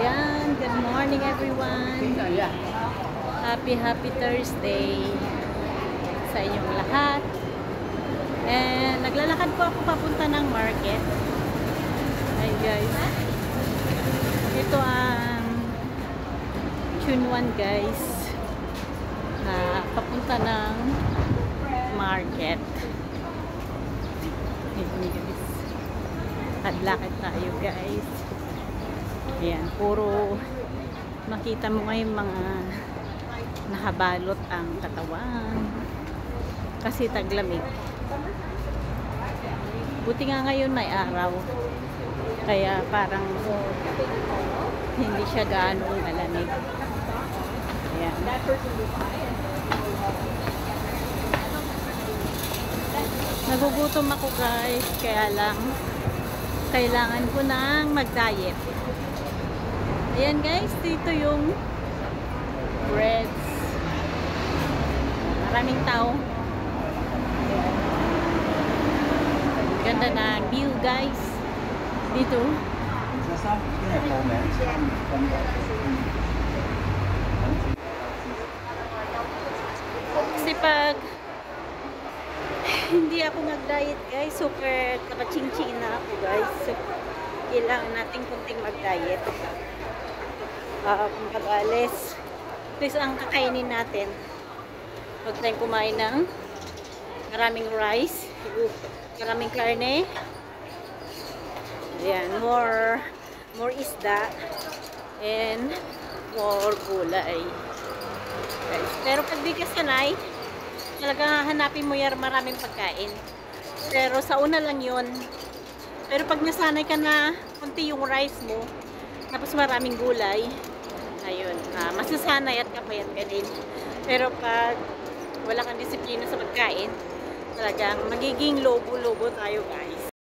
Yan, good morning everyone. Happy Thursday sa inyong lahat. And naglalakad po ako papunta ng market. Ay guys. Ito ang Chunwan guys. Papunta ng market. Ayan guys. Lakad tayo guys. Ayan, puro makita mo ngayon mga nakabalot ang katawan kasi taglamig. Buti nga ngayon may araw kaya parang hindi siya gaano malamig. Ayan. Nagugutom ako guys, kaya lang kailangan ko nang mag-diet. Ayan guys, dito yung breads. Maraming tao. Ganda na view guys. Dito. Kasi pag hindi ako nag-diet guys, super nakaching-ching na ako guys. So, kailangan natin kunting mag-diet. Kung pag-alis, please ang kakainin natin. Huwag tayong kumain ng maraming rice, maraming karne. Ayan, more isda and more gulay. Guys, pero pag di ka sanay, talaga hanapin mo yan maraming pagkain. Pero sa una lang yun. Pero pag nasanay ka na kunti yung rice mo, tapos maraming gulay, ayun, masasanay at kapayat ka din. Pero pag wala kang disiplina sa pagkain, talagang magiging lobo-lobo tayo guys.